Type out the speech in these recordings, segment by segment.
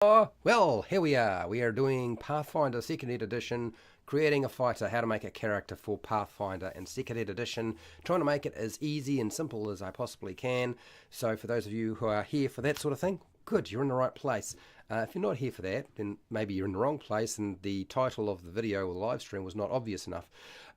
Well, here we are. We are doing Pathfinder 2nd Ed Edition, creating a fighter, how to make a character for Pathfinder and 2nd Ed Edition, trying to make it as easy and simple as I possibly can. So for those of you who are here for that sort of thing, good, you're in the right place. If you're not here for that, then maybe you're in the wrong place and the title of the video or live stream was not obvious enough.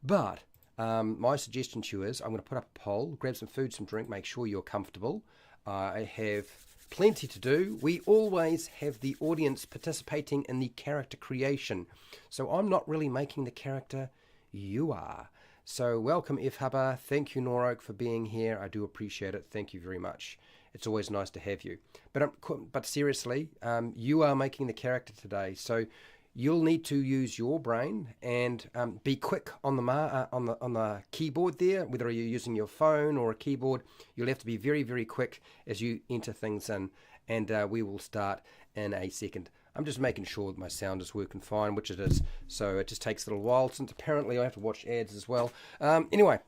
But my suggestion to you is I'm going to put up a poll, grab some food, some drink, make sure you're comfortable. I have plenty to do. We always have the audience participating in the character creation. So I'm not really making the character, you are. So welcome F Hubba, thank you Noroak for being here. I do appreciate it, thank you very much. It's always nice to have you. But seriously, you are making the character today. So you'll need to use your brain and be quick on the keyboard there. Whether you're using your phone or a keyboard, you'll have to be very, very quick as you enter things in. And we will start in a second. I'm just making sure that my sound is working fine, which it is. So it just takes a little while, since apparently I have to watch ads as well. Anyway,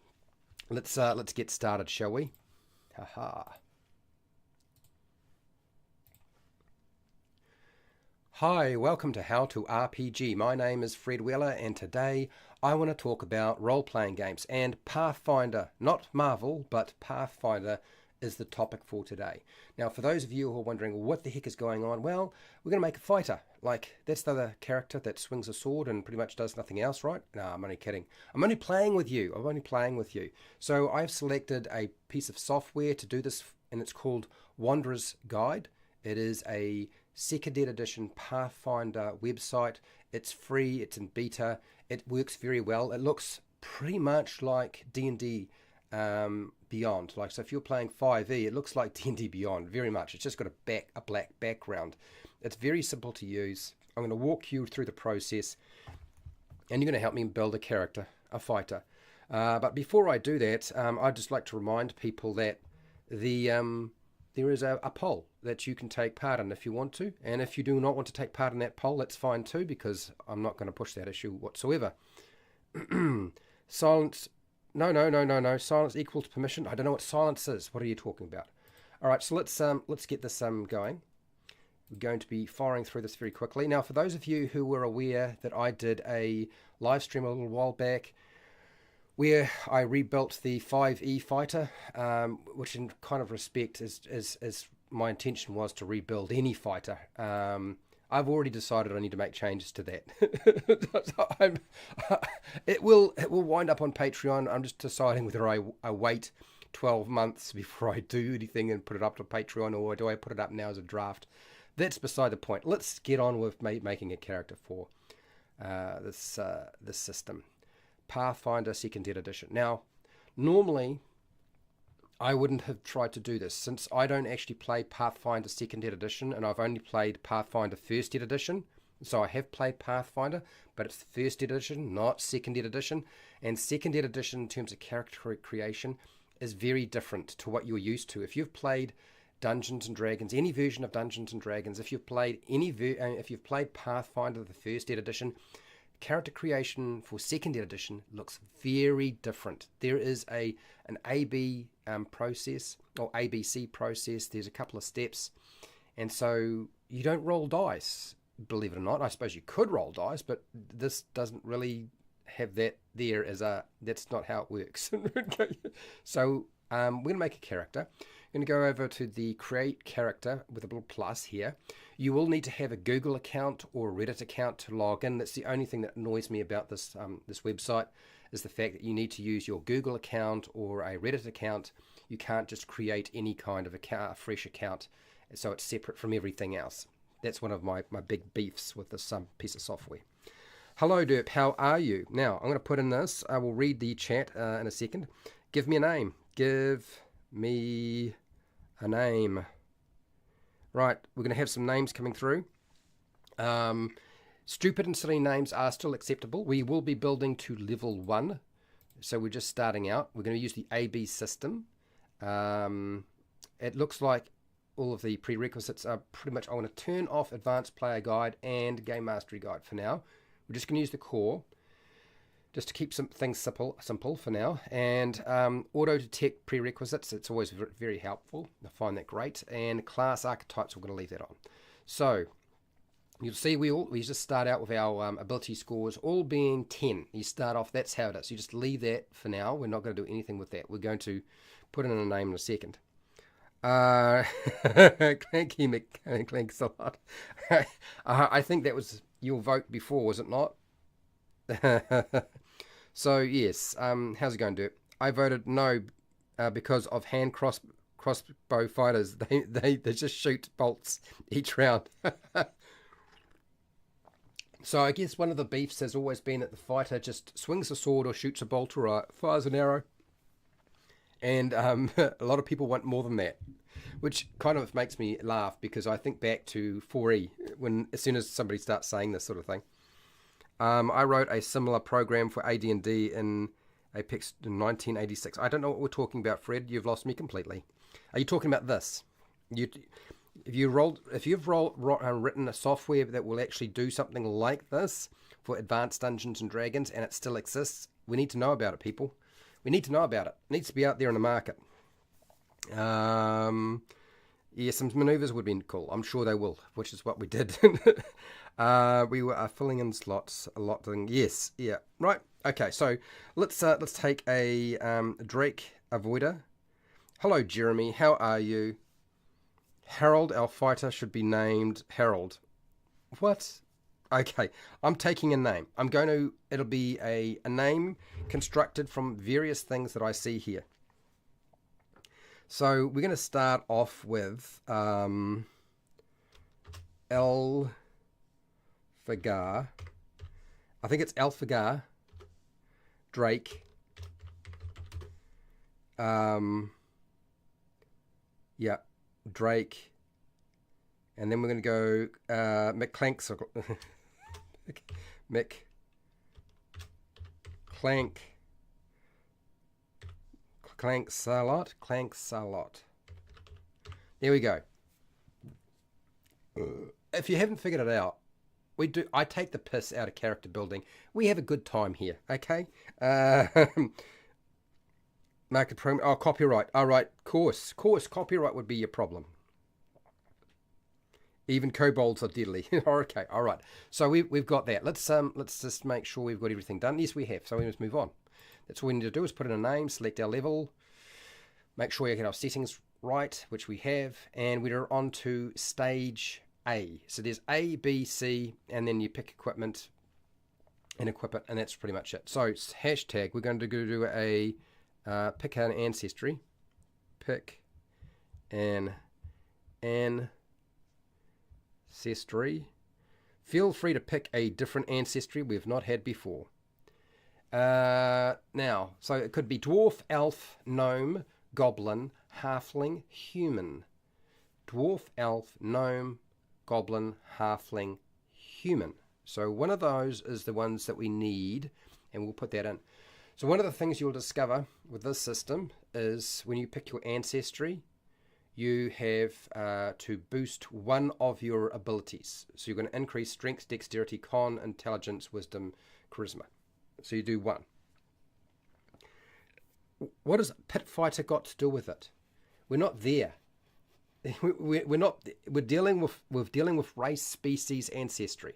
let's get started, shall we? Haha. Hi, welcome to How to RPG. My name is Fred Weller and today I want to talk about role-playing games and Pathfinder. Not Marvel, but Pathfinder is the topic for today. Now, for those of you who are wondering what the heck is going on, well, we're going to make a fighter. Like, that's the other character that swings a sword and pretty much does nothing else, right? No, I'm only kidding. I'm only playing with you. I'm only playing with you. So I've selected a piece of software to do this, and it's called Wanderer's Guide. It is a 2nd Ed Edition Pathfinder website. It's free, it's in beta, it works very well. It looks pretty much like D&D Beyond. Like, so if you're playing 5e, it looks like D&D Beyond, very much. It's just got a black background. It's very simple to use. I'm going to walk you through the process, and you're going to help me build a character, a fighter. But before I do that, I'd just like to remind people that there is a poll that you can take part in if you want to. And if you do not want to take part in that poll, that's fine too, because I'm not going to push that issue whatsoever. Silence. No. Silence equals permission. I don't know what silence is. What are you talking about? All right, so let's get this going. We're going to be firing through this very quickly. Now, for those of you who were aware that I did a live stream a little while back where I rebuilt the 5e fighter, which in kind of respect is my intention was to rebuild any fighter. I've already decided I need to make changes to that. It will wind up on Patreon. I'm just deciding whether I wait 12 months before I do anything and put it up to Patreon, or do I put it up now as a draft? That's beside the point. Let's get on with making a character for this system. Pathfinder 2nd Ed Edition. Now, normally I wouldn't have tried to do this since I don't actually play Pathfinder 2nd Ed Edition, and I've only played Pathfinder 1st Ed Edition. So I have played Pathfinder, but it's 1st Ed Edition, not 2nd Ed Edition. And 2nd Ed Edition, in terms of character creation, is very different to what you're used to. If you've played Dungeons and Dragons, any version of Dungeons and Dragons, if you've played Pathfinder the 1st Ed Edition, character creation for 2nd Ed Edition looks very different. There is an AB process, or ABC process. There's a couple of steps, and so you don't roll dice, believe it or not. I suppose you could roll dice, but this doesn't really have that there that's not how it works. Okay. So we're going to make a character. I'm going to go over to the create character with a little plus here. You will need to have a Google account or a Reddit account to log in. That's the only thing that annoys me about this website, is the fact that you need to use your Google account or a Reddit account. You can't just create any kind of a fresh account, so it's separate from everything else. That's one of my big beefs with this piece of software. Hello Derp, how are you? Now, I'm going to put in this. I will read the chat in a second. Give me a name. Give me a name. Right, we're going to have some names coming through. Stupid and silly names are still acceptable. We will be building to level 1, so we're just starting out. We're going to use the AB system. It looks like all of the prerequisites are pretty much, I want to turn off Advanced Player Guide and Game Mastery Guide for now. We're just going to use the core, just to keep some things simple for now. And auto-detect prerequisites, it's always very helpful. I find that great. And class archetypes, we're going to leave that on. So You'll see we just start out with our ability scores all being 10. You start off, that's how it is. You just leave that for now. We're not going to do anything with that. We're going to put in a name in a second. Clanky McClanks a lot. I think that was your vote before, was it not? So yes, how's it going, Dirk? I voted no because of hand crossbow fighters. They just shoot bolts each round. So I guess one of the beefs has always been that the fighter just swings a sword or shoots a bolt or fires an arrow. And a lot of people want more than that, which kind of makes me laugh because I think back to 4E as soon as somebody starts saying this sort of thing. I wrote a similar program for AD&D in Apex in 1986. I don't know what we're talking about, Fred. You've lost me completely. Are you talking about this? If you've written a software that will actually do something like this for Advanced Dungeons and Dragons and it still exists, we need to know about it, people. We need to know about it. It needs to be out there in the market. Yeah, some maneuvers would be cool. I'm sure they will, which is what we did. We were filling in slots a lot. Yes, yeah, right. Okay, so let's take a Drake Avoider. Hello, Jeremy. How are you? Harold, our fighter, should be named Harold. What? Okay, I'm taking a name. It'll be a name constructed from various things that I see here. So we're going to start off with Elfagar, I think it's Elfagar, Drake, yeah, Drake, and then we're going to go McClanks, Clanksalot. There we go. If you haven't figured it out, I take the piss out of character building. We have a good time here, okay? Market promo. Oh, copyright. All right, course. Copyright would be your problem. Even kobolds are deadly. Okay, all right. So we've got that. Let's just make sure we've got everything done. Yes, we have. So we must move on. That's all we need to do is put in a name, select our level, make sure you get our settings right, which we have, and we're on to stage A. So there's A, B, C, and then you pick equipment and equip it, and that's pretty much it. So hashtag, we're going to do a pick an ancestry. Pick an ancestry. Feel free to pick a different ancestry we've not had before. Now, so it could be dwarf, elf, gnome, goblin, halfling, human. Dwarf, elf, gnome, goblin, halfling, human. So one of those is the ones that we need, and we'll put that in. So one of the things you'll discover with this system is when you pick your ancestry, you have to boost one of your abilities. So you're going to increase strength, dexterity, con, intelligence, wisdom, charisma. So you do one. What has Pit Fighter got to do with it? We're not there. We're not. We're dealing with race, species, ancestry.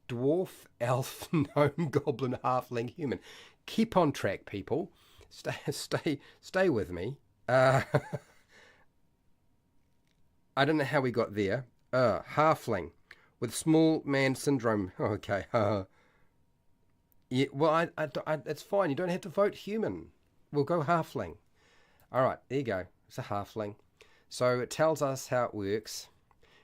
Dwarf, elf, gnome, goblin, halfling, human. Keep on track, people. Stay with me. I don't know how we got there. Halfling with small man syndrome. Okay. Yeah, well, it's fine. You don't have to vote human. We'll go halfling. All right, there you go. It's a halfling. So it tells us how it works.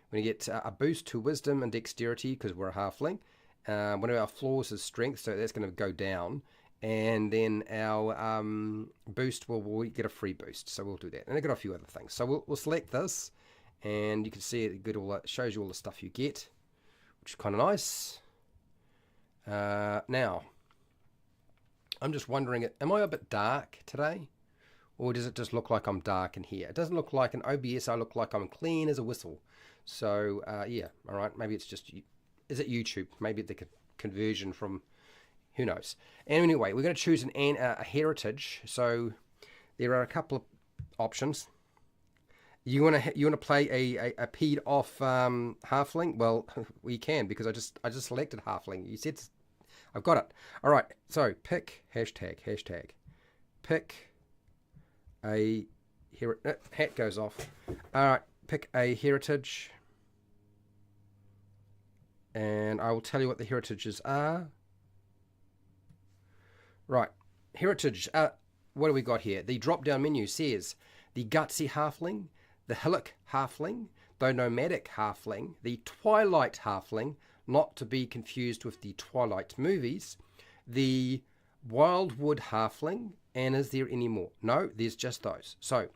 We're going to get a boost to wisdom and dexterity because we're a halfling. One of our flaws is strength, so that's going to go down. And then our boost, we'll get a free boost. So we'll do that. And I've got a few other things. So we'll select this. And you can see it shows you all the stuff you get, which is kind of nice. Now, I'm just wondering, am I a bit dark today? Or does it just look like I'm dark in here? It doesn't look like an OBS. I look like I'm clean as a whistle. So, yeah, all right. Maybe it's just, is it YouTube? Maybe the conversion from, who knows? And anyway, we're going to choose a heritage. So there are a couple of options. You wanna play a peed off halfling? Well, we can because I just selected halfling. You said I've got it. All right. So pick hashtag pick a here hat goes off. All right. Pick a heritage, and I will tell you what the heritages are. Right. Heritage. What do we got here? The drop-down menu says the gutsy halfling, the hillock halfling, the nomadic halfling, the twilight halfling, not to be confused with the Twilight movies, the wildwood halfling, and is there any more? No, there's just those. So,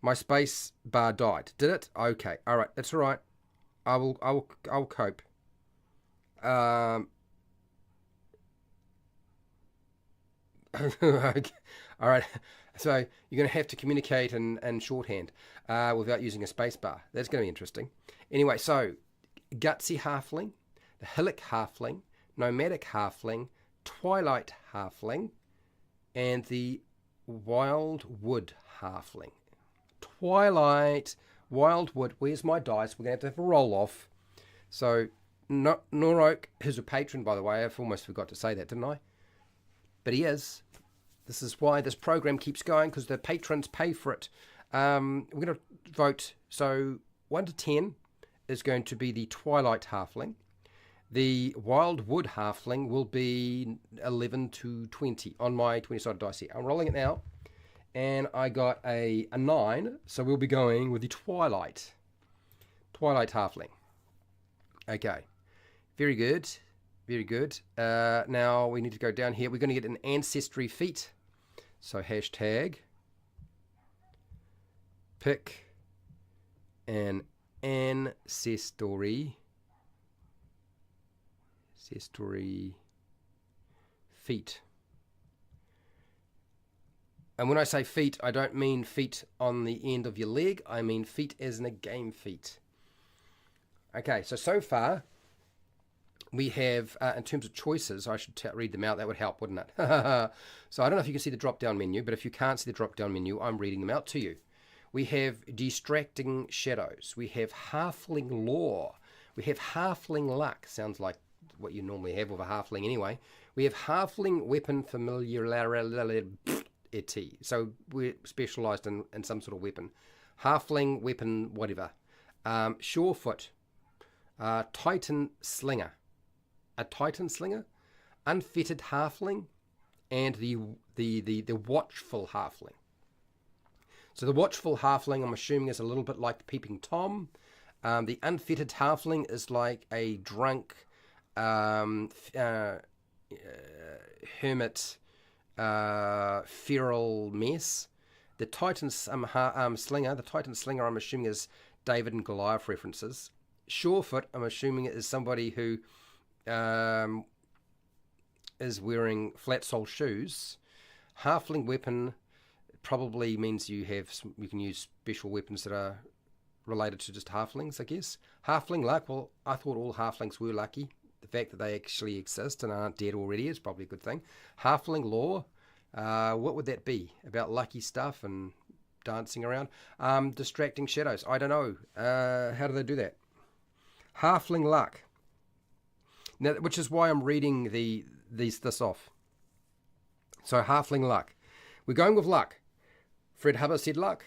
my space bar died. Did it? Okay. All right. That's all right. I'll cope. Okay. All right. So you're going to have to communicate in shorthand without using a space bar. That's going to be interesting. Anyway, so gutsy halfling, the hillock halfling, nomadic halfling, twilight halfling, and the wildwood halfling. Twilight, wildwood. Where's my dice? We're going to have a roll off. So Norok, who's a patron, by the way. I've almost forgot to say that, didn't I? But he is. This is why this program keeps going, because the patrons pay for it. We're going to vote. So 1 to 10 is going to be the Twilight Halfling. The Wildwood Halfling will be 11 to 20 on my 20-sided dice here. I'm rolling it now, and I got a 9, so we'll be going with the Twilight Halfling. Okay, very good. Very good. Now we need to go down here. We're going to get an ancestry feat. So hashtag pick an ancestry feat. And when I say feat, I don't mean feet on the end of your leg. I mean feat as in a game feat. Okay, so far we have, in terms of choices, I should read them out. That would help, wouldn't it? So I don't know if you can see the drop-down menu, but if you can't see the drop-down menu, I'm reading them out to you. We have distracting shadows. We have halfling lore. We have halfling luck. Sounds like what you normally have with a halfling anyway. We have halfling weapon familiarity. So we're specialised in some sort of weapon. Halfling weapon whatever. Surefoot. Titan slinger. A Titan slinger, unfettered halfling, and the watchful halfling. So the watchful halfling, I'm assuming, is a little bit like the peeping Tom. The unfettered halfling is like a drunk hermit, feral mess. The Titan slinger, I'm assuming, is David and Goliath references. Surefoot, I'm assuming, is somebody who is wearing flat sole shoes. Halfling weapon probably means you can use special weapons that are related to just halflings, I guess. Halfling luck, well, I thought all halflings were lucky. The fact that they actually exist and aren't dead already is probably a good thing. Halfling lore, what would that be? About lucky stuff and dancing around? Distracting shadows, I don't know. How do they do that? Halfling luck. Now, which is why I'm reading this off. So halfling luck. We're going with luck. Fred Hubbard said luck.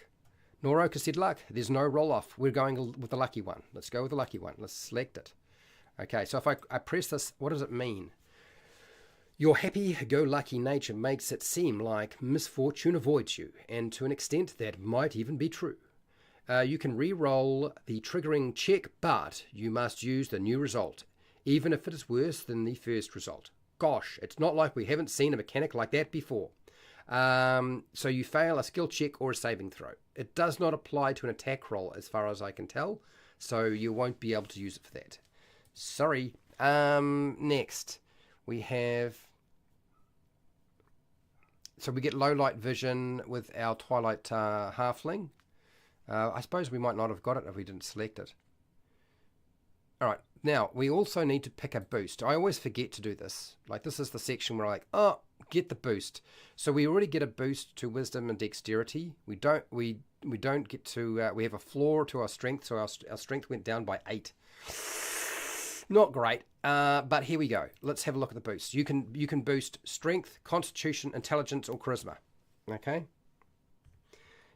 Noroka said luck. There's no roll off. We're going with the lucky one. Let's go with the lucky one. Let's select it. Okay, so if I press this, what does it mean? Your happy-go-lucky nature makes it seem like misfortune avoids you, and to an extent that might even be true. You can re-roll the triggering check, but you must use the new result, even if it is worse than the first result. Gosh, it's not like we haven't seen a mechanic like that before. So you fail a skill check or a saving throw. It does not apply to an attack roll as far as I can tell, so you won't be able to use it for that. Sorry. Next, we have... So we get low light vision with our Twilight Halfling. I suppose we might not have got it if we didn't select it. Alright, now we also need to pick a boost. I always forget to do this. Like, this is the section where I'm like, oh, get the boost. So we already get a boost to Wisdom and Dexterity. We don't get to, we have a flaw to our strength, so our strength went down by 8. Not great, but here we go. Let's have a look at the boosts. You can boost strength, constitution, intelligence, or charisma. Okay.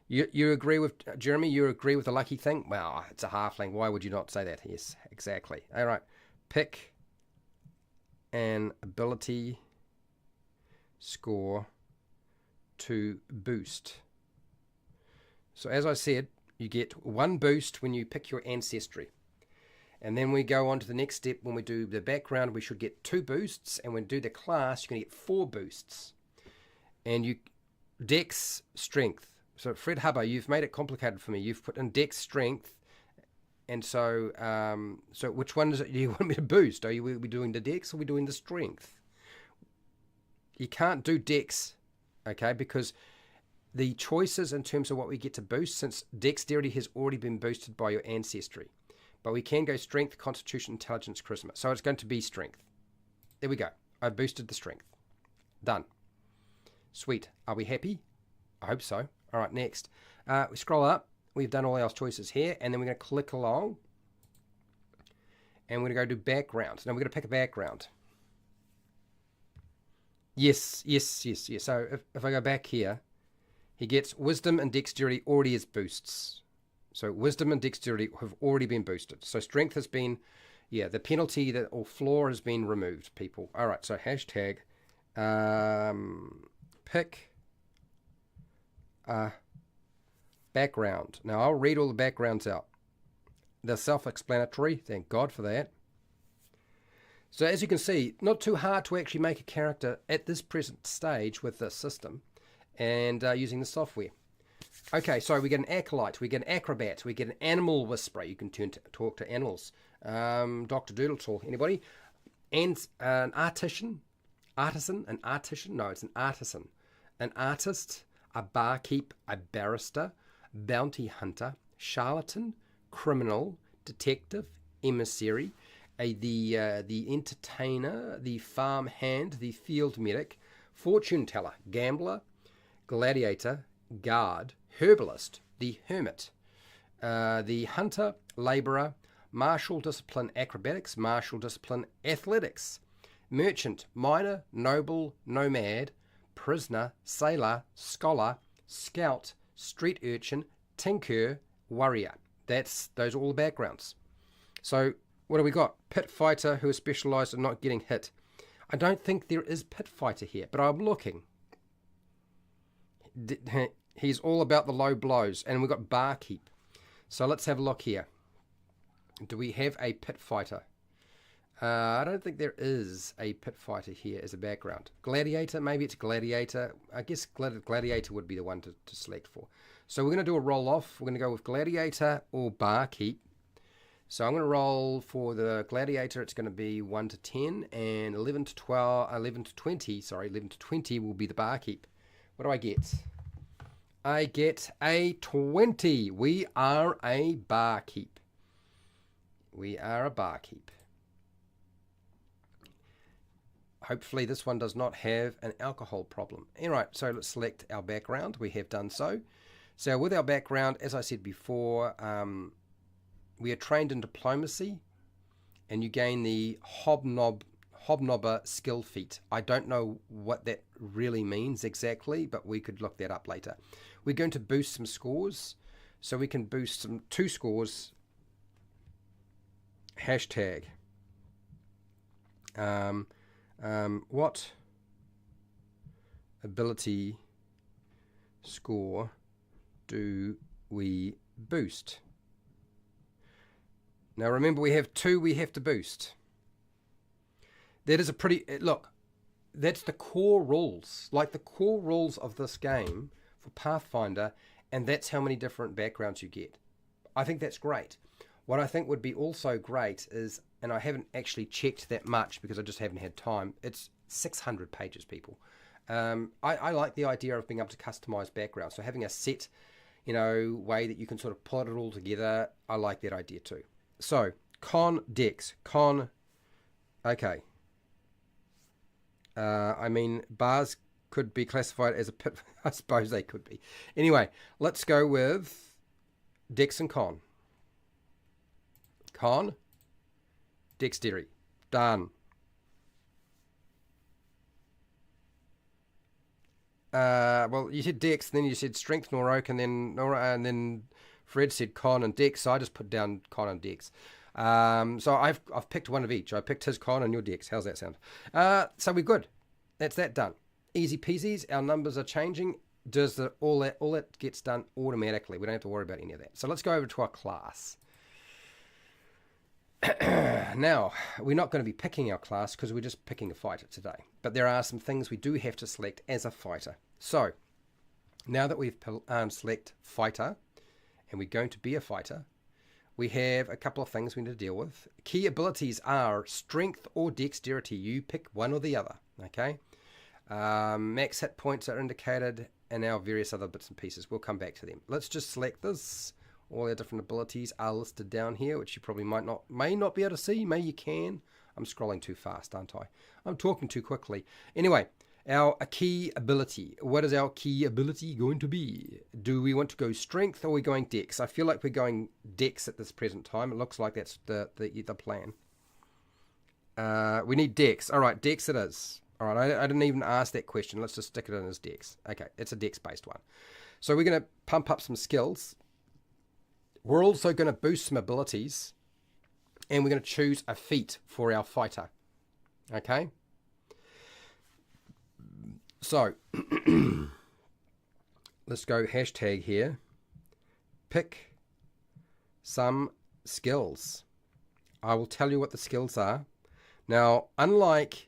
You agree with Jeremy? You agree with the lucky thing? Well, it's a halfling. Why would you not say that? Yes, exactly. All right. Pick an ability score to boost. So as I said, you get 1 boost when you pick your ancestry. And then we go on to the next step. When we do the background, we should get 2 boosts. And when we do the class, you're going to get 4 boosts. And you Dex, strength. So Fred Hubber, you've made it complicated for me. You've put in Dex, strength. And so so which one is it you want me to boost? Are we doing the Dex or are we doing the strength? You can't do Dex, okay, because the choices in terms of what we get to boost, since dexterity has already been boosted by your ancestry. But we can go strength, constitution, intelligence, charisma. So it's going to be strength. There we go. I boosted the strength. Done. Sweet. Are we happy? I hope so. All right, next. We scroll up. We've done all our choices here. And then we're going to click along. And we're going to go do background. Now we're going to pick a background. Yes. So if I go back here, he gets wisdom and dexterity already as boosts. So wisdom and dexterity have already been boosted. So strength has been, the penalty or flaw has been removed, people. All right, so hashtag pick a background. Now I'll read all the backgrounds out. They're self-explanatory. Thank God for that. So as you can see, not too hard to actually make a character at this present stage with this system and using the software. Okay, so we get an acolyte, we get an acrobat, we get an animal whisperer. You can talk to animals. Dr. Doodle talk. Anybody? And an artisan. An artisan? No, it's an artisan. An artist, a barkeep, a barrister, bounty hunter, charlatan, criminal, detective, emissary, the entertainer, the farm hand, the field medic, fortune teller, gambler, gladiator, guard, herbalist, the hermit, the hunter, labourer, martial discipline acrobatics, martial discipline athletics, merchant, miner, noble, nomad, prisoner, sailor, scholar, scout, street urchin, tinker, warrior. Those are all the backgrounds. So what do we got? Pit fighter who is specialised in not getting hit. I don't think there is pit fighter here, but I'm looking. He's all about the low blows. And we've got barkeep. So let's have a look here. Do we have a pit fighter? I don't think there is a pit fighter here as a background. Gladiator, maybe it's gladiator. I guess gladiator would be the one to select for. So we're going to do a roll off. We're going to go with gladiator or barkeep. So I'm going to roll for the gladiator. It's going to be 1 to 10 and 11 to 20 will be the barkeep. What do I get? I get a 20. We are a barkeep. We are a barkeep. Hopefully this one does not have an alcohol problem. All right, so let's select our background. We have done so. So with our background, as I said before, we are trained in diplomacy, and you gain the hobnobber skill feat. I don't know what that really means exactly, but we could look that up later. We're going to boost some scores, so we can boost 2 scores. Hashtag. What ability score do we boost? Now remember, we have 2 we have to boost. That is a pretty, look, that's the core rules, like the core rules of this game for Pathfinder, and that's how many different backgrounds you get. I think that's great. What I think would be also great is, and I haven't actually checked that much because I just haven't had time, it's 600 pages, people. I like the idea of being able to customize backgrounds. So having a set, way that you can sort of pull it all together, I like that idea too. So, dex, okay. Bars could be classified as a pit. I suppose they could be. Anyway, let's go with Dex and Con. Con, Dexterity. Done. Well, you said Dex, then you said Strength, Norok, and then Fred said Con and Dex. So I just put down Con and Dex. So I've picked one of each. I picked his Con and your Dex. How's that sound? So we're good. That's that done. Easy peasies. Our numbers are changing. All that gets done automatically. We don't have to worry about any of that. So let's go over to our class. Now, we're not going to be picking our class because we're just picking a fighter today. But there are some things we do have to select as a fighter. So, now that we've select fighter, and we're going to be a fighter, we have a couple of things we need to deal with. Key abilities are strength or dexterity. You pick one or the other, okay? Max hit points are indicated, and our various other bits and pieces. We'll come back to them. Let's just select this. All our different abilities are listed down here, which you probably may not be able to see. May you can. I'm scrolling too fast, aren't I? I'm talking too quickly. Anyway, a key ability. What is our key ability going to be? Do we want to go strength or are we going dex? I feel like we're going dex at this present time. It looks like that's the plan. We need dex. All right, dex it is. All right, I didn't even ask that question. Let's just stick it in as dex. Okay, it's a dex-based one. So we're going to pump up some skills. We're also going to boost some abilities, and we're going to choose a feat for our fighter. Okay? So, let's go hashtag here. Pick some skills. I will tell you what the skills are. Now, unlike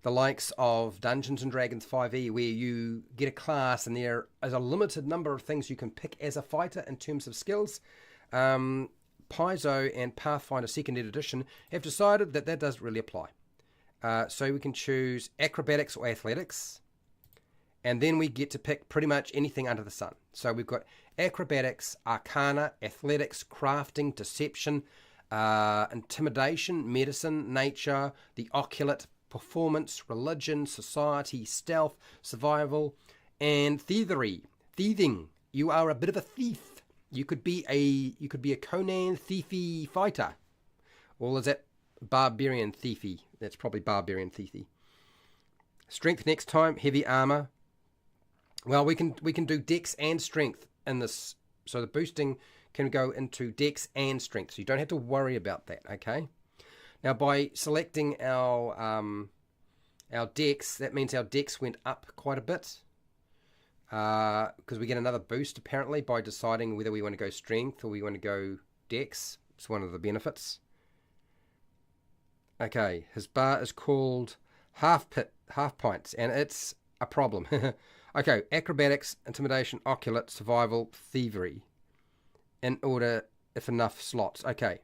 the likes of Dungeons & Dragons 5e, where you get a class and there is a limited number of things you can pick as a fighter in terms of skills, Paizo and Pathfinder 2nd Edition have decided that doesn't really apply. So we can choose acrobatics or athletics, and then we get to pick pretty much anything under the sun. So we've got acrobatics, arcana, athletics, crafting, deception, intimidation, medicine, nature, the occult, performance, religion, society, stealth, survival, and thievery. Thieving. You are a bit of a thief. You could be a Conan thiefy fighter. Or is that barbarian thiefy? That's probably barbarian thiefy. Strength next time, heavy armor. Well, we can do dex and strength in this. So the boosting can go into dex and strength. So you don't have to worry about that, okay? Now by selecting our dex, that means our dex went up quite a bit. Because we get another boost apparently by deciding whether we want to go strength or we want to go dex. It's one of the benefits. Okay, his bar is called half pints, and it's a problem. Okay, acrobatics, intimidation, occult, survival, thievery. In order, if enough slots. Okay,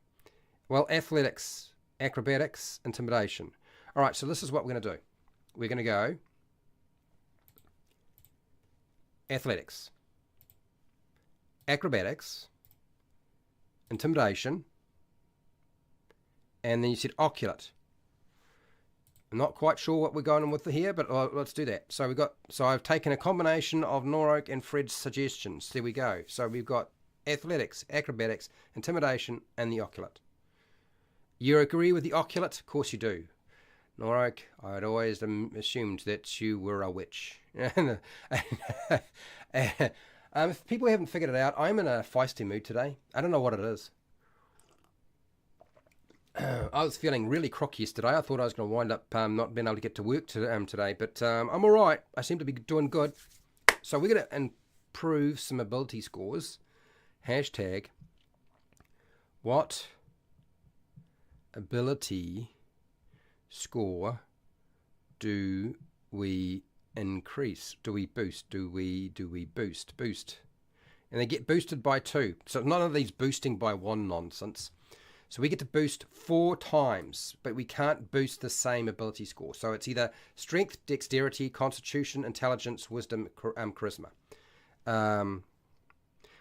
well, athletics, acrobatics, intimidation. All right, so this is what we're going to do. We're going to go athletics, acrobatics, intimidation, and then you said occult. I'm not quite sure what we're going with here, but let's do that. So I've taken a combination of Norok and Fred's suggestions. There we go. So we've got athletics, acrobatics, intimidation, and the occult. You agree with the occult? Of course you do. Norok, I'd always assumed that you were a witch. If people haven't figured it out, I'm in a feisty mood today. I don't know what it is. I was feeling really crook yesterday. I thought I was going to wind up not being able to get to work today, but I'm all right. I seem to be doing good. So we're going to improve some ability scores. Hashtag, what ability score do we increase? Do we boost? Do we boost? Boost. And they get boosted by 2. So none of these boosting by 1 nonsense. So we get to boost 4 times, but we can't boost the same ability score. So it's either strength, dexterity, constitution, intelligence, wisdom, charisma.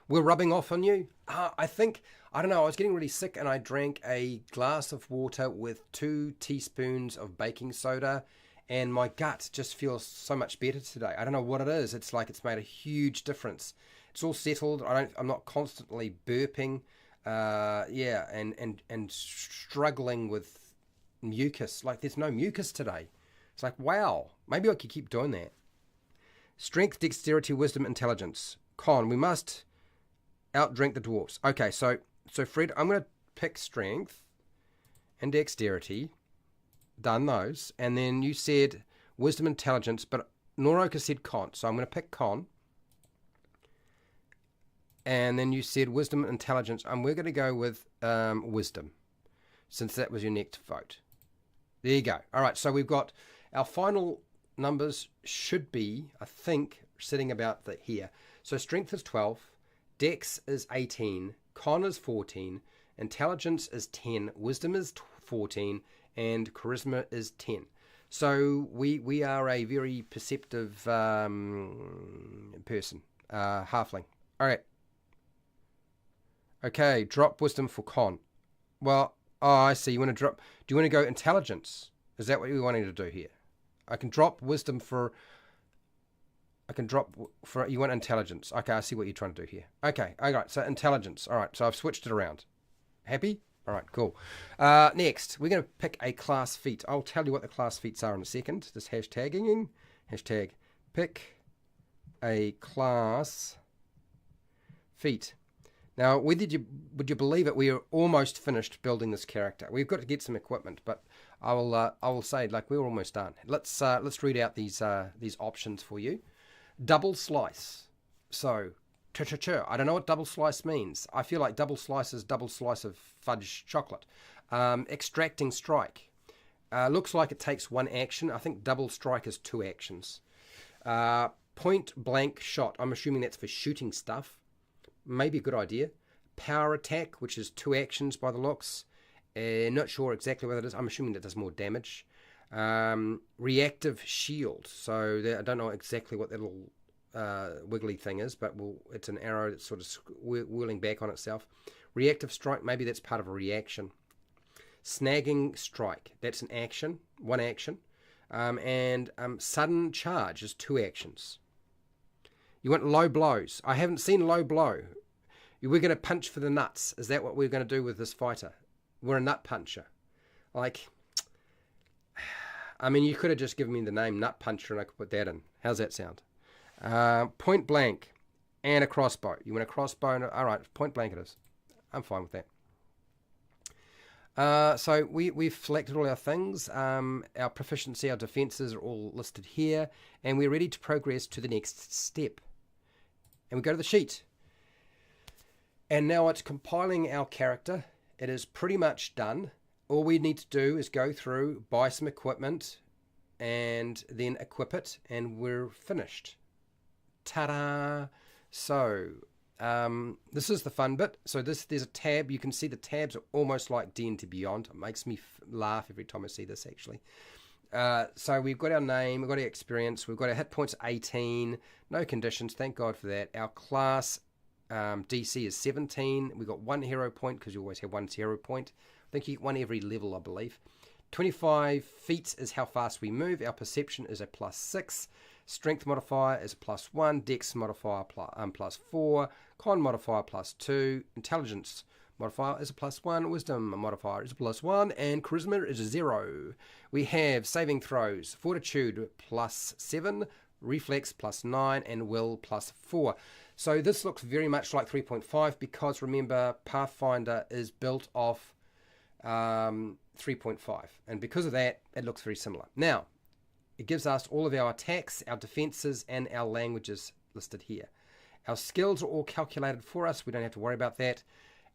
We're rubbing off on you? I don't know, I was getting really sick and I drank a glass of water with 2 teaspoons of baking soda and my gut just feels so much better today. I don't know what it is. It's like it's made a huge difference. It's all settled. I'm not constantly burping. Yeah, and struggling with mucus. Like there's no mucus today. It's like, wow, maybe I could keep doing that. Strength, dexterity, wisdom, intelligence. Con, we must outdrink the dwarfs. Okay, so Fred, I'm going to pick strength and dexterity. Done those. And then you said wisdom, intelligence, but Noroka said con. So I'm going to pick con. And then you said wisdom, intelligence. And we're going to go with wisdom, since that was your next vote. There you go. All right, so we've got our final numbers should be, I think, sitting about here. So strength is 12, dex is 18, con is 14, intelligence is 10, wisdom is 14, and charisma is 10. So we are a very perceptive person, halfling. All right. Okay, drop wisdom for con. Well, oh, I see. You want to drop. Do you want to go intelligence? Is that what you're wanting to do here? I can drop wisdom for. I can drop for. You want intelligence? Okay, I see what you're trying to do here. Okay, all right. So intelligence. All right. So I've switched it around. Happy? All right, cool. Next, we're going to pick a class feat. I'll tell you what the class feats are in a second. This hashtagging. Hashtag pick a class feat. Now, would you believe it? We are almost finished building this character. We've got to get some equipment, but I will say, like, we're almost done. Let's read out these options for you. Double slice. So, I don't know what double slice means. I feel like double slice is double slice of fudge chocolate. Extracting strike. Looks like it takes one action. I think double strike is 2 actions. Point blank shot. I'm assuming that's for shooting stuff. Maybe a good idea. Power attack, which is 2 actions by the looks. Not sure exactly what it is. I'm assuming that does more damage. Reactive shield. So I don't know exactly what that little wiggly thing is, but it's an arrow that's sort of whirling back on itself. Reactive strike, maybe that's part of a reaction. Snagging strike, that's an action, 1 action. And sudden charge is 2 actions. You want low blows. I haven't seen low blow. We're going to punch for the nuts. Is that what we're going to do with this fighter? We're a nut puncher. Like, I mean, you could have just given me the name Nut Puncher and I could put that in. How's that sound? Point blank and a crossbow. You want a crossbow? All right, point blank it is. I'm fine with that. So we've selected all our things. Our proficiency, our defenses are all listed here. And we're ready to progress to the next step. And we go to the sheet. And now it's compiling our character. It is pretty much done. All we need to do is go through, buy some equipment, and then equip it, and we're finished. Ta-da! So, this is the fun bit. So there's a tab. You can see the tabs are almost like D&D Beyond. It makes me laugh every time I see this, actually. So we've got our name, we've got our experience, we've got our hit points 18, no conditions, thank God for that. Our class DC is 17. We've got 1 hero point because you always have 1 hero point. I think you get 1 every level, I believe. 25 feet is how fast we move. Our perception is a +6. Strength modifier is a +1. Dex modifier +4. Con modifier +2. Intelligence modifier is a +1. Wisdom modifier is a +1. And charisma is a 0. We have saving throws. Fortitude +7. Reflex +9. And will +4. So this looks very much like 3.5 because remember Pathfinder is built off 3.5. And because of that, it looks very similar. Now, it gives us all of our attacks, our defenses, and our languages listed here. Our skills are all calculated for us. We don't have to worry about that.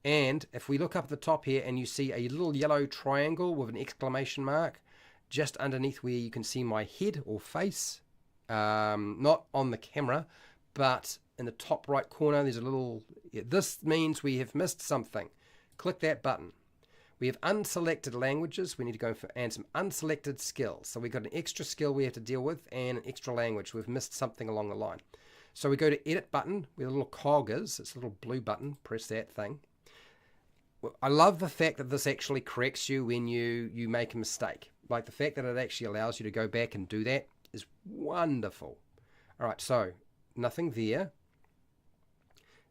And if we look up at the top here and you see a little yellow triangle with an exclamation mark just underneath where you can see my head or face, not on the camera, but in the top right corner, there's a little, this means we have missed something. Click that button. We have unselected languages. We need to go for and some unselected skills. So we've got an extra skill we have to deal with and an extra language. We've missed something along the line. So we go to edit button where the little cog is. It's a little blue button. Press that thing. I love the fact that this actually corrects you when you make a mistake. Like the fact that it actually allows you to go back and do that is wonderful. All right, so nothing there.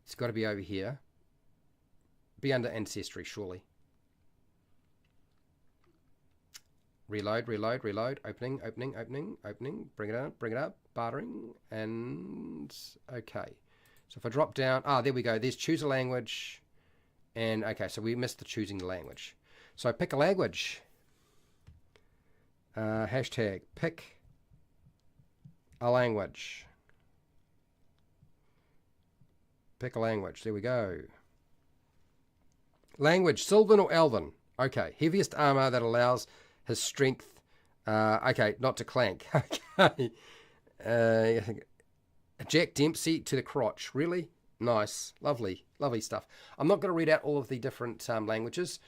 It's got to be over here. Be under Ancestry, surely. Reload, reload, reload. Opening, opening, opening, opening. Bring it up, bartering. And okay. So if I drop down, there we go. There's choose a language. And okay, so we missed the choosing the language. So pick a language. Hashtag pick a language. Pick a language. There we go. Language, Sylvan or Elven. Okay, heaviest armor that allows his strength. Okay, not to clank. Okay. Jack Dempsey to the crotch. Really? Nice. Lovely. Lovely stuff. I'm not going to read out all of the different languages.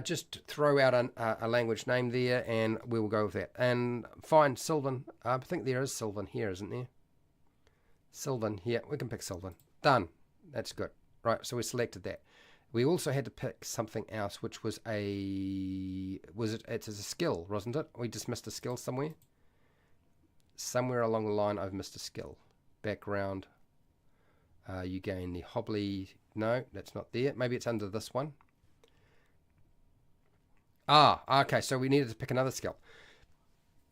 Just throw out a language name there and we will go with that. And find Sylvan. I think there is Sylvan here, isn't there? Sylvan. Yeah, we can pick Sylvan. Done. That's good. Right, so we selected that. We also had to pick something else, which was it's a skill, wasn't it? We just missed a skill somewhere. Somewhere along the line, I've missed a skill. Background. You gain the hobbly. No, that's not there. Maybe it's under this one. Okay, so we needed to pick another skill.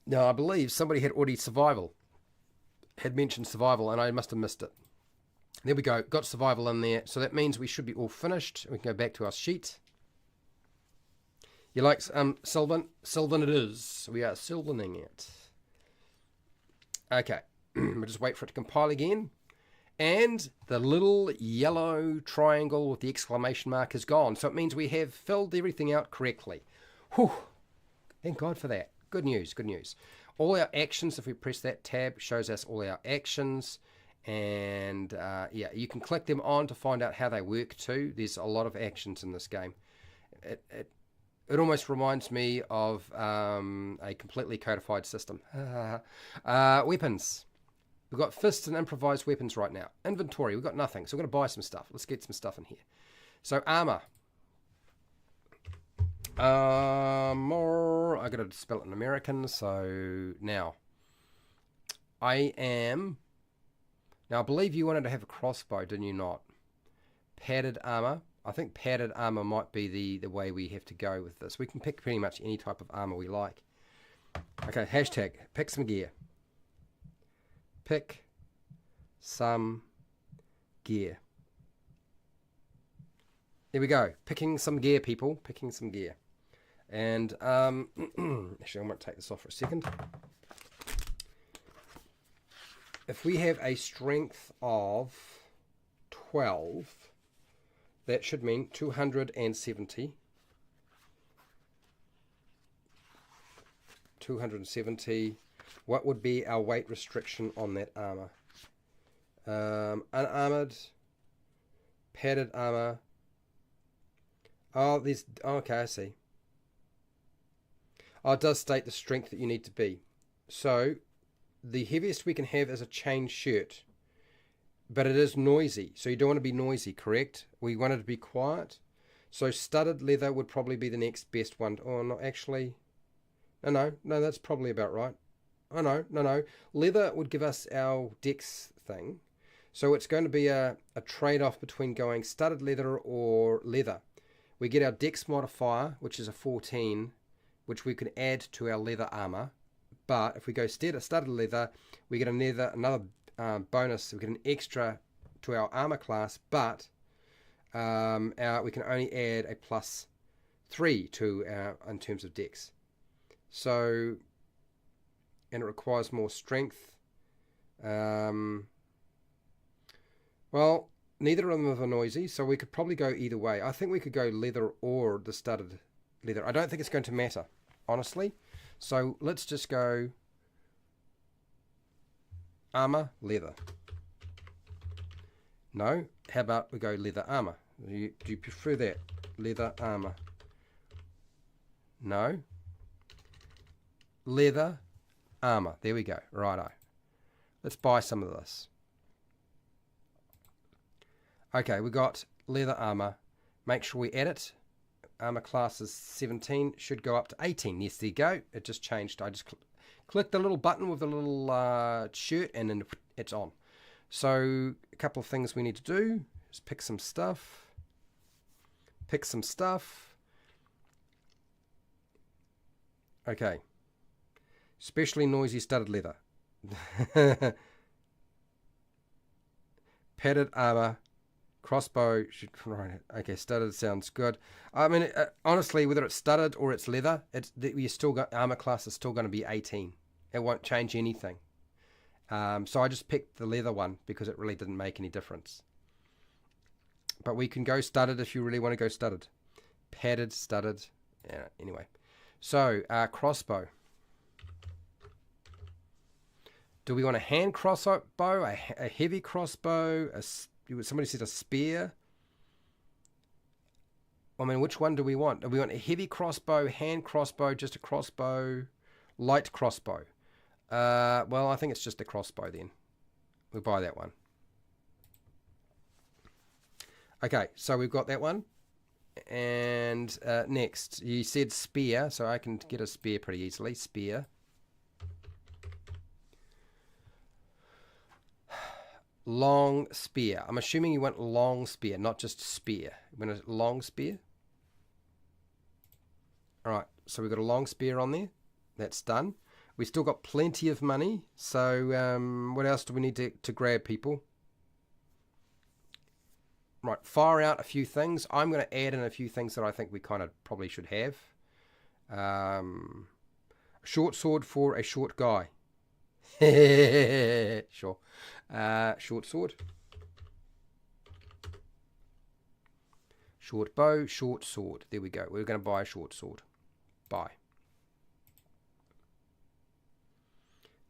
Now, I believe somebody had already had mentioned survival, and I must have missed it. There we go. Got survival in there. So that means we should be all finished. We can go back to our sheet. You like Sylvan? Sylvan it is. We are Sylvaning it. Okay. We'll just wait for it to compile again. And the little yellow triangle with the exclamation mark is gone. So it means we have filled everything out correctly. Whew. Thank God for that. Good news. Good news. All our actions, if we press that tab, shows us all our actions. And yeah, you can click them on to find out how they work too. There's a lot of actions in this game. It almost reminds me of a completely codified system. Weapons. We've got fists and improvised weapons right now. Inventory, we've got nothing, so we're going to buy some stuff. Let's get some stuff in here. So armor. I got to spell it in American. So now Now, I believe you wanted to have a crossbow, didn't you not? Padded armor. I think padded armor might be the way we have to go with this. We can pick pretty much any type of armor we like. Okay, hashtag, pick some gear. Pick some gear. There we go. Picking some gear, people. Picking some gear. And, actually, I might take this off for a second. If we have a strength of 12, that should mean 270. 270. What would be our weight restriction on that armor? Unarmored, padded armor. Okay, I see. It does state the strength that you need to be. So the heaviest we can have is a chain shirt, but it is noisy. So you don't want to be noisy, correct? We want it to be quiet. So studded leather would probably be the next best one. Oh, no, actually. No, that's probably about right. Oh, no. Leather would give us our dex thing. So it's going to be a trade-off between going studded leather or leather. We get our dex modifier, which is a 14, which we can add to our leather armor. But if we go studded leather, we get another bonus. We get an extra to our armor class, but we can only add a +3 to in terms of dex. So, and it requires more strength. Well, neither of them are noisy, so we could probably go either way. I think we could go leather or the studded leather. I don't think it's going to matter, honestly. So let's just go armor, leather. No, how about we go leather armor? Do you prefer that? Leather armor. No. Leather armor. There we go. Righto. Let's buy some of this. Okay, we got leather armor. Make sure we add it. armor class is 17, should go up to 18. Yes, there you go. It just changed. I just clicked the little button with the little shirt, and then it's on. So a couple of things we need to do is pick some stuff. Okay. Especially noisy studded leather. Padded armor. Crossbow. Right. Okay, studded sounds good. I mean, honestly, whether it's studded or it's leather, you still got armor class is still going to be 18. It won't change anything. So I just picked the leather one because it really didn't make any difference. But we can go studded if you really want to go studded. Padded, studded. Yeah, anyway. So, crossbow. Do we want a hand crossbow, a heavy crossbow, somebody said a spear? I mean, which one do we want? Do we want a heavy crossbow, hand crossbow, just a crossbow, light crossbow? Well, I think it's just a crossbow then. We'll buy that one. Okay, so we've got that one. And next, you said spear, so I can get a spear pretty easily. Spear. Long spear. I'm assuming you want long spear, not just spear. You want a long spear? Alright, so we've got a long spear on there. That's done. We've still got plenty of money. So what else do we need to grab, people? Right, fire out a few things. I'm going to add in a few things that I think we kind of probably should have. A short sword for a short guy. Sure. Short sword. Short bow, short sword. There we go. We're going to buy a short sword. Buy.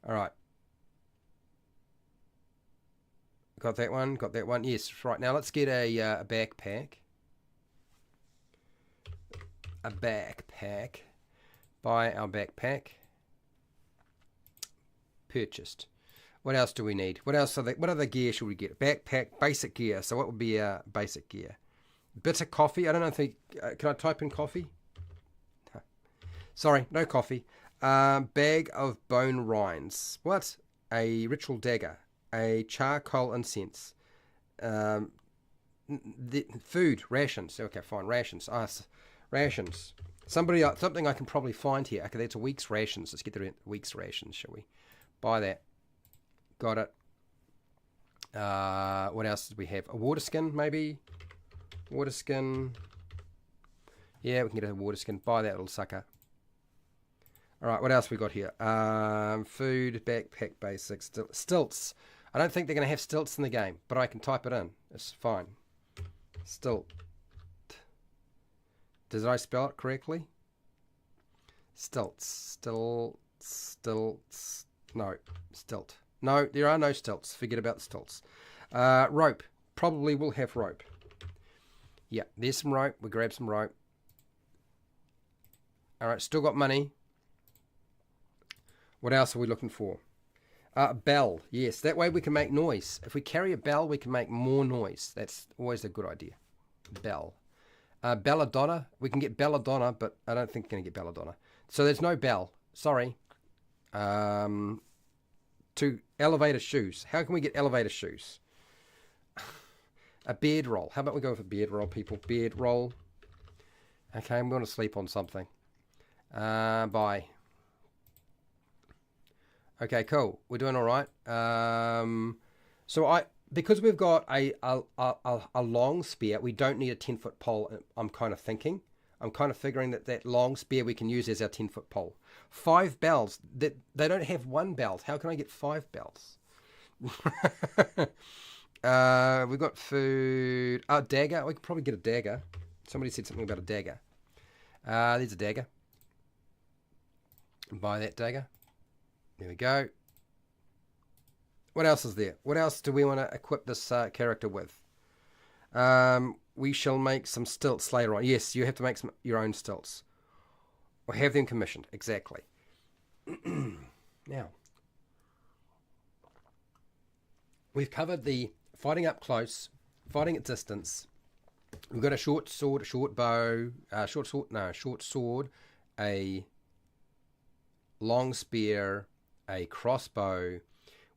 All right. Got that one. Got that one. Yes. Right. Now let's get a backpack. A backpack. Buy our backpack. Purchased. What else do we need? What else? What other gear should we get? Backpack, basic gear. So what would be basic gear? Bitter coffee. I don't know if can I type in coffee? Sorry, no coffee. Bag of bone rinds. What? A ritual dagger. A charcoal incense. Food rations. Okay, fine. Rations. Rations. Something I can probably find here. Okay, that's a week's rations. Let's get the week's rations, shall we? Buy that. Got it. What else did we have? A water skin, maybe? Water skin. Yeah, we can get a water skin. Buy that little sucker. Alright, what else we got here? Food, backpack basics, stilts. I don't think they're going to have stilts in the game, but I can type it in. It's fine. Stilt. Did I spell it correctly? Stilts. Stilts. No, stilt. No, there are no stilts. Forget about the stilts. Rope. Probably will have rope. Yeah, there's some rope. We grab some rope. Alright, still got money. What else are we looking for? Bell. Yes, that way we can make noise. If we carry a bell, we can make more noise. That's always a good idea. Bell. Belladonna. We can get belladonna, but I don't think we're going to get belladonna. So there's no bell. Sorry. To elevator shoes. How can we get elevator shoes? A beard roll. How about we go with a beard roll, people? Beard roll. Okay, I'm going to sleep on something. Bye. Okay, cool. We're doing all right. Because we've got a long spear, we don't need a 10-foot pole. I'm kind of figuring that long spear we can use as our 10-foot pole. 5 bells. They don't have 1 bell. How can I get 5 bells? We've got food. Dagger. We could probably get a dagger. Somebody said something about a dagger. There's a dagger. Buy that dagger. There we go. What else is there? What else do we want to equip this character with? We shall make some stilts later on. Yes, you have to make your own stilts. Or have them commissioned. Exactly. Now, we've covered the fighting up close, fighting at distance, We've got a short sword, a short bow, short sword, a long spear, a crossbow.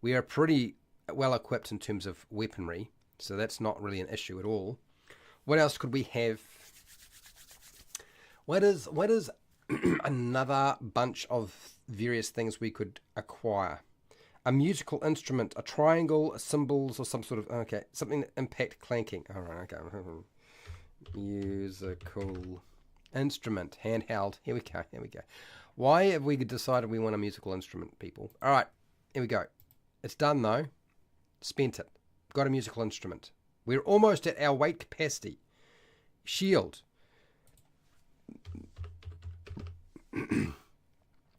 We are pretty well equipped in terms of weaponry, so that's not really an issue at all. What else could we have? What is another bunch of various things we could acquire? A musical instrument, a triangle, symbols, or some sort of, okay, something that impact clanking. All right, okay. Musical instrument, handheld. Here we go. Why have we decided we want a musical instrument, people? All right, here we go. It's done, though. Spent it. Got a musical instrument. We're almost at our weight capacity. Shield.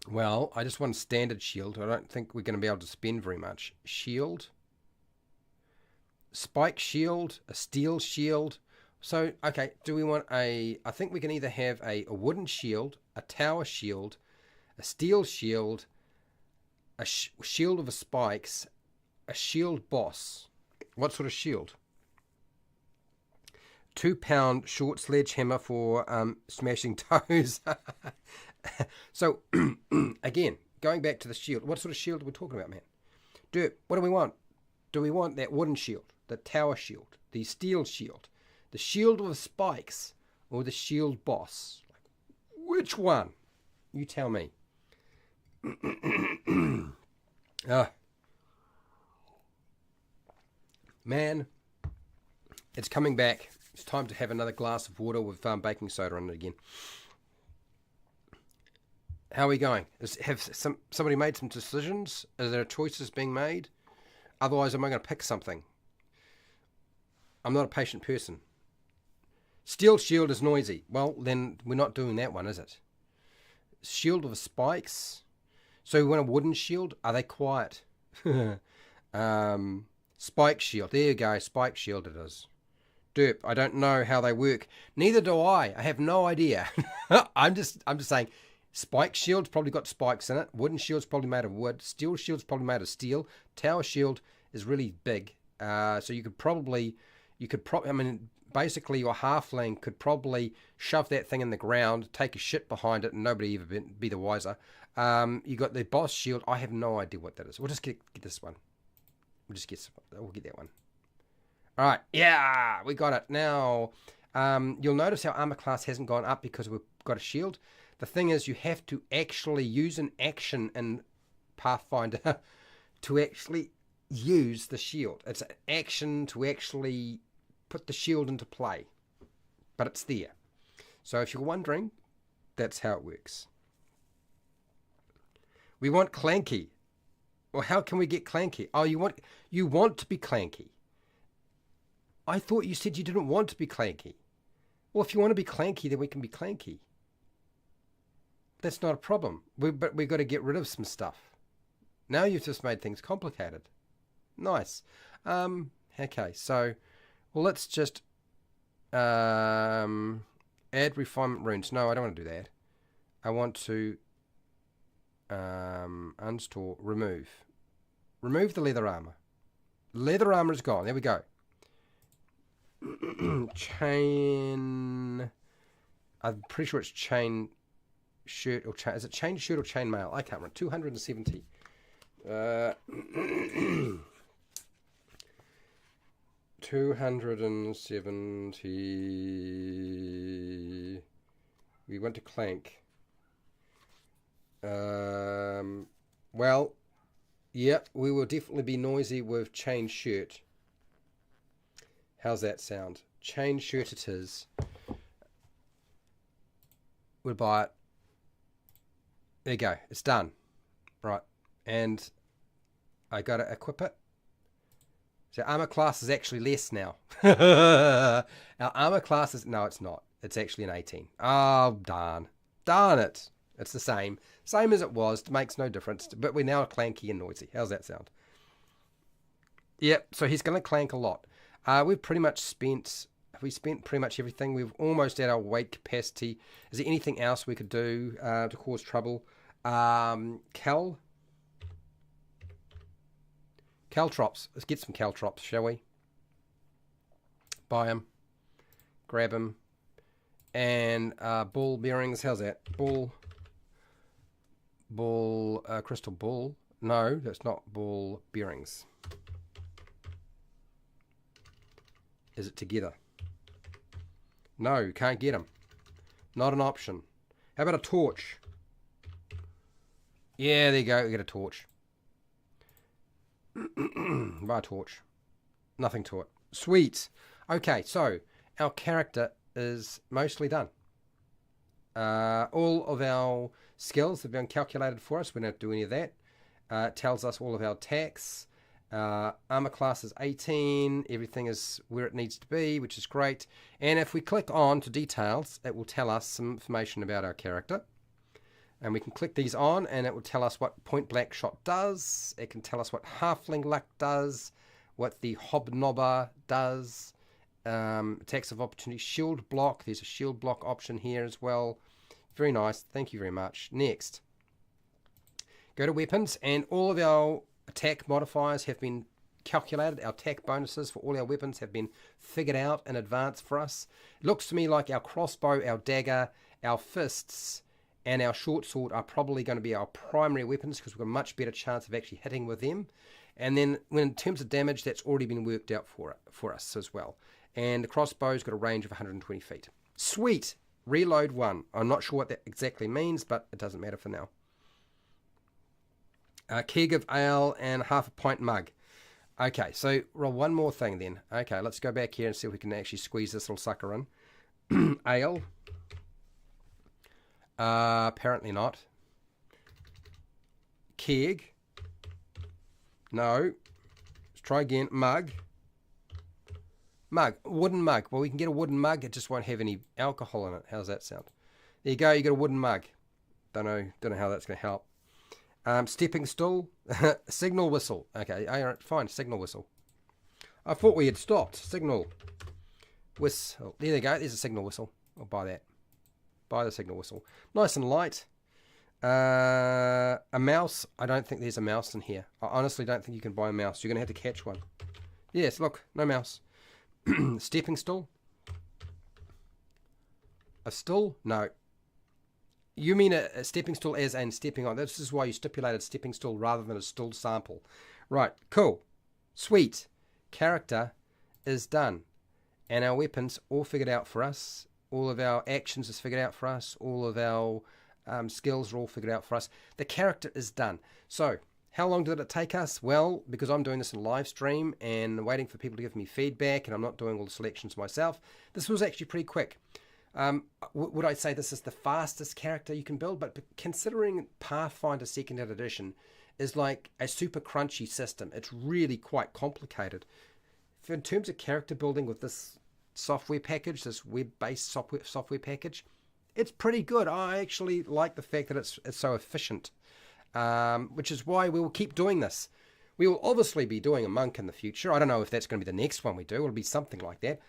Well, I just want a standard shield. I don't think we're going to be able to spend very much. Shield. Spike shield. A steel shield. So, okay, do we want I think we can either have a wooden shield, a tower shield, a steel shield, a shield with spikes, a shield boss. What sort of shield? 2-pound short sledgehammer for smashing toes. So, again, going back to the shield, what sort of shield are we talking about, man? What do we want? Do we want that wooden shield, the tower shield, the steel shield, the shield with spikes, or the shield boss? Which one? You tell me. Man, it's coming back. It's time to have another glass of water with baking soda in it again. How are we going? Have somebody made some decisions? Are there choices being made? Otherwise, am I going to pick something? I'm not a patient person. Steel shield is noisy. Well, then we're not doing that one, is it? Shield with spikes. So we want a wooden shield. Are they quiet? Spike shield. There you go. Spike shield it is. Derp. I don't know how they work. Neither do I. I have no idea. I'm just saying. Spike shield's probably got spikes in it. Wooden shield's probably made of wood. Steel shield's probably made of steel. Tower shield is really big. So you could probably, I mean, basically your halfling could probably shove that thing in the ground, take a shit behind it, and nobody ever be the wiser. You got the boss shield. I have no idea what that is. We'll just get this one. We'll get that one. All right. Yeah, we got it. Now, you'll notice our armor class hasn't gone up because we've got a shield. The thing is, you have to actually use an action in Pathfinder to actually use the shield. It's an action to actually put the shield into play. But it's there. So if you're wondering, that's how it works. We want clanky. Well, how can we get clanky? Oh, you want to be clanky. I thought you said you didn't want to be clanky. Well, if you want to be clanky, then we can be clanky. That's not a problem. But we've got to get rid of some stuff. Now you've just made things complicated. Nice. Okay, so, well, let's just add refinement runes. No, I don't want to do that. I want to unstore, remove. Remove the leather armor. Leather armor is gone. There we go. Chain. I'm pretty sure it's chain shirt or chain. Is it chain shirt or chain mail? I can't remember. 270. 270. We went to clank. Well, yeah, we will definitely be noisy with chain shirt. How's that sound? Chain shirt it is. We'll buy it. There you go. It's done. Right. And I got to equip it. So armor class is actually less now. Our armor class is... No, it's not. It's actually an 18. Oh, darn. Darn it. It's the same. Same as it was. It makes no difference. But we're now clanky and noisy. How's that sound? Yep. So he's going to clank a lot. We've pretty much spent... We spent pretty much everything. We've almost at our weight capacity. Is there anything else we could do to cause trouble? Caltrops. Let's get some caltrops, shall we? Buy them. Grab him. And ball bearings. How's that? Crystal ball. No, that's not ball bearings. Is it together? No, can't get them. Not an option. How about a torch? Yeah, there you go. We get a torch. Buy a torch. Nothing to it. Sweet. Okay, so our character is mostly done. All of our skills have been calculated for us. We don't have to do any of that. It tells us all of our attacks. Armor class is 18. Everything is where it needs to be, which is great. And if we click on to details, it will tell us some information about our character. And we can click these on, and it will tell us what point blank shot does. It can tell us what halfling luck does, what the hobnobber does. Attacks of opportunity, shield block. There's a shield block option here as well. Very nice. Thank you very much. Next, go to weapons, and all of our attack modifiers have been calculated. Our attack bonuses for all our weapons have been figured out in advance for us. It looks to me like our crossbow, our dagger, our fists, and our short sword are probably going to be our primary weapons because we've got a much better chance of actually hitting with them. And then when in terms of damage, that's already been worked out for us as well. And the crossbow's got a range of 120 feet. Sweet! Reload 1. I'm not sure what that exactly means, but it doesn't matter for now. Keg of ale and half a pint mug. Okay, so roll one more thing then. Okay, let's go back here and see if we can actually squeeze this little sucker in. Ale. Apparently not. Keg. No. Let's try again. Mug. Mug. Wooden mug. Well, we can get a wooden mug. It just won't have any alcohol in it. How's that sound? There you go. You got a wooden mug. Don't know how that's going to help. Stepping stool. Signal whistle. Okay. All right. Fine. Signal whistle. I thought we had stopped. Signal whistle. There you go. There's a signal whistle. I'll buy that. Buy the signal whistle. Nice and light. A mouse. I don't think there's a mouse in here. I honestly don't think you can buy a mouse. You're going to have to catch one. Yes, look. No mouse. Stepping stool. A stool? No. You mean a stepping stool as in stepping on. This is why you stipulated stepping stool rather than a stool sample. Right. Cool. Sweet. Character is done. And our weapons all figured out for us. All of our actions is figured out for us. All of our skills are all figured out for us. The character is done. So, how long did it take us? Well, because I'm doing this in live stream and waiting for people to give me feedback and I'm not doing all the selections myself, this was actually pretty quick. Would I say this is the fastest character you can build? But considering Pathfinder 2nd Edition is like a super crunchy system, it's really quite complicated. In terms of character building with this software package, this web-based software package, it's pretty good. I actually like the fact that it's so efficient, which is why we will keep doing this. We will obviously be doing a monk in the future. I don't know if that's going to be the next one we do. It'll be something like that.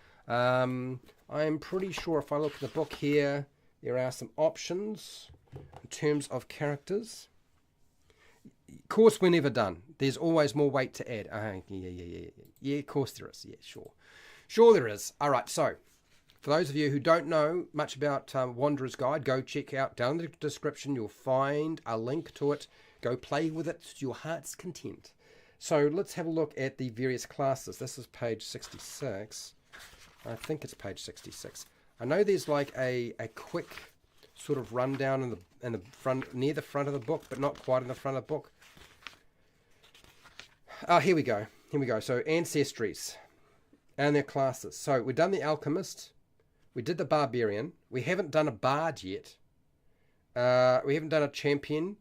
I'm pretty sure if I look at the book here, there are some options in terms of characters. Of course, we're never done. There's always more weight to add. Yeah, of course there is. Yeah, sure there is. All right, so for those of you who don't know much about Wanderer's Guide, go check out down in the description. You'll find a link to it. Go play with it to your heart's content. So let's have a look at the various classes. This is page 66. I think it's page 66. I know there's like a quick sort of rundown in the front, near the front of the book, but not quite in the front of the book. Here we go. So ancestries and their classes. So we've done the alchemist. We did the barbarian. We haven't done a bard yet. We haven't done a champion.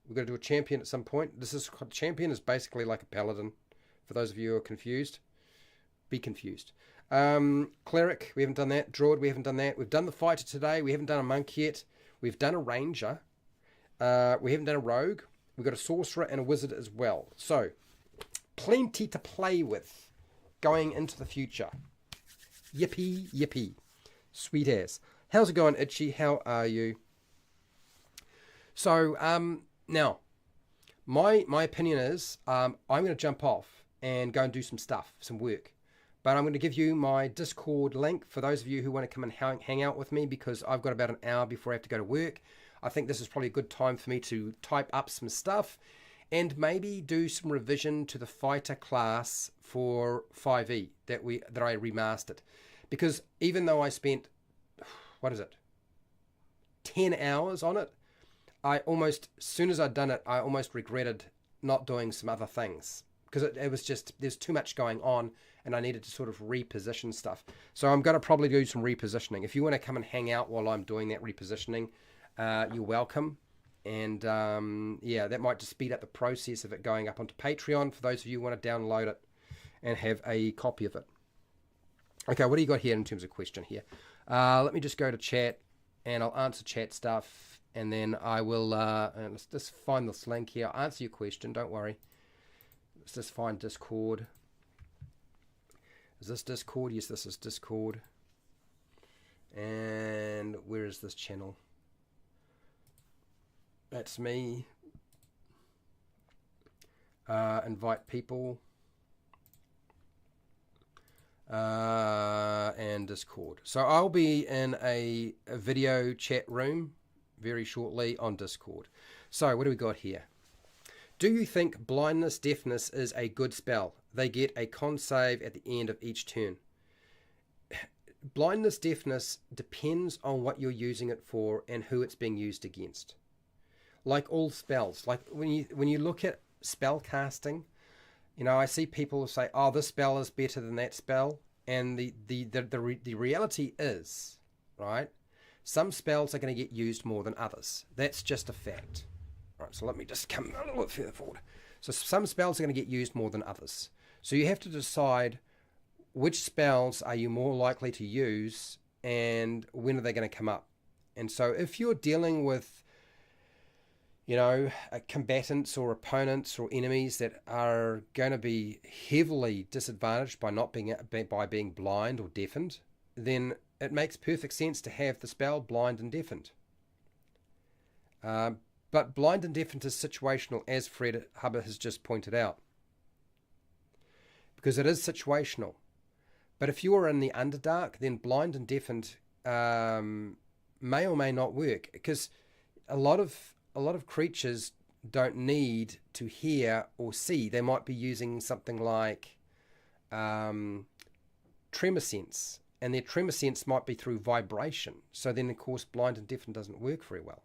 We've got to do a champion at some point. Champion is basically like a paladin. For those of you who are confused, be confused. Cleric, we haven't done that. Druid, we haven't done that. We've done the fighter today. We haven't done a monk yet. We've done a ranger. We haven't done a rogue. We've got a sorcerer and a wizard as well. So, plenty to play with going into the future. Yippee, yippee. Sweet ass. How's it going, Itchy? How are you? So, now, my opinion is I'm going to jump off and go and do some stuff, some work. But I'm going to give you my Discord link for those of you who want to come and hang out with me, because I've got about an hour before I have to go to work. I think this is probably a good time for me to type up some stuff and maybe do some revision to the fighter class for 5e that I remastered. Because even though I spent, 10 hours on it, as soon as I'd done it, I almost regretted not doing some other things. Because it was just, there's too much going on and I needed to sort of reposition stuff. So I'm going to probably do some repositioning. If you want to come and hang out while I'm doing that repositioning, you're welcome. And yeah, that might just speed up the process of it going up onto Patreon for those of you who want to download it and have a copy of it. Okay, what do you got here in terms of question here? Let me just go to chat and I'll answer chat stuff, and then I will, let's just find this link here. I'll answer your question, don't worry. Let's just find Discord. Is this Discord? Yes, this is Discord. And where is this channel? That's me. Invite people. And Discord. So I'll be in a video chat room very shortly on Discord. So what do we got here? Do you think blindness deafness is a good spell? They get a con save at the end of each turn. Blindness deafness depends on what you're using it for and who it's being used against. Like all spells, like when you look at spell casting, you know, I see people say, "Oh, this spell is better than that spell," and the reality is, right? Some spells are going to get used more than others. That's just a fact. Right, so let me just come a little bit further forward. So some spells are going to get used more than others. So you have to decide which spells are you more likely to use and when are they going to come up. And so if you're dealing with, you know, combatants or opponents or enemies that are going to be heavily disadvantaged by being blind or deafened, then it makes perfect sense to have the spell blind and deafened. But blind and deafened is situational, as Fred Hubbard has just pointed out. Because it is situational. But if you are in the Underdark, then blind and deafened may or may not work. Because a lot of creatures don't need to hear or see. They might be using something like tremor sense. And their tremor sense might be through vibration. So then, of course, blind and deafened doesn't work very well.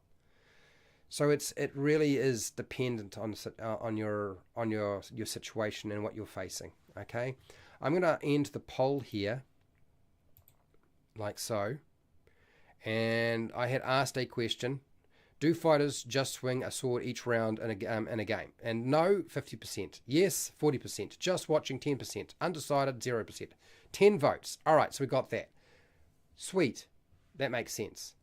So it really is dependent on your situation and what you're facing. Okay, I'm going to end the poll here, like so. And I had asked a question: do fighters just swing a sword each round in a game? And no, 50%. Yes, 40%. Just watching, 10%. Undecided, 0%. 10 votes. All right, so we got that. Sweet, that makes sense.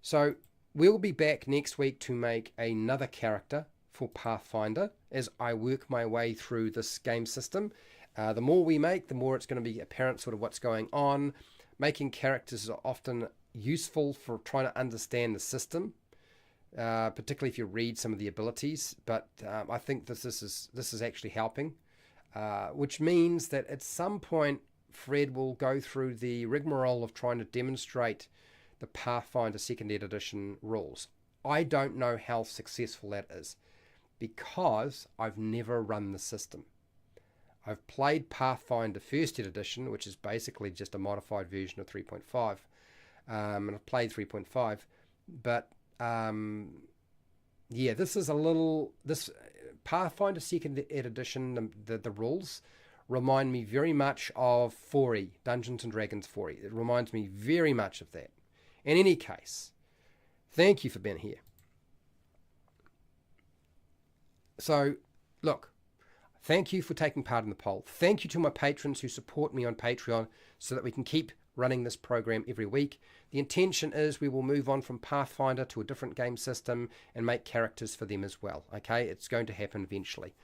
So we'll be back next week to make another character for Pathfinder as I work my way through this game system. The more we make, the more it's going to be apparent sort of what's going on. Making characters is often useful for trying to understand the system, particularly if you read some of the abilities. But I think this is actually helping, which means that at some point Fred will go through the rigmarole of trying to demonstrate the Pathfinder 2nd edition rules. I don't know how successful that is because I've never run the system. I've played Pathfinder 1st edition, which is basically just a modified version of 3.5, and I've played 3.5, but yeah, this Pathfinder 2nd edition, the rules remind me very much of 4e, Dungeons & Dragons 4e. It reminds me very much of that. In any case, thank you for being here. So, look, thank you for taking part in the poll. Thank you to my patrons who support me on Patreon so that we can keep running this program every week. The intention is we will move on from Pathfinder to a different game system and make characters for them as well. Okay, it's going to happen eventually.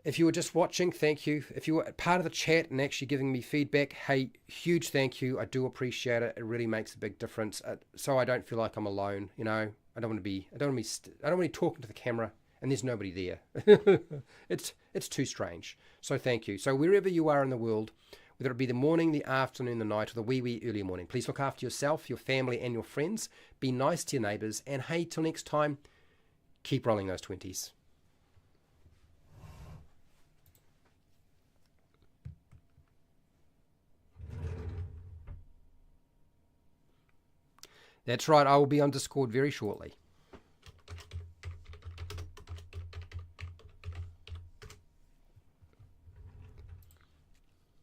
If you were just watching, thank you. If you were part of the chat and actually giving me feedback, hey, huge thank you. I do appreciate it. It really makes a big difference. So I don't feel like I'm alone. You know, I don't want to be talking to the camera and there's nobody there. It's too strange. So thank you. So wherever you are in the world, whether it be the morning, the afternoon, the night, or the wee early morning, please look after yourself, your family, and your friends. Be nice to your neighbours, and hey, till next time, keep rolling those 20s. That's right, I will be on Discord very shortly.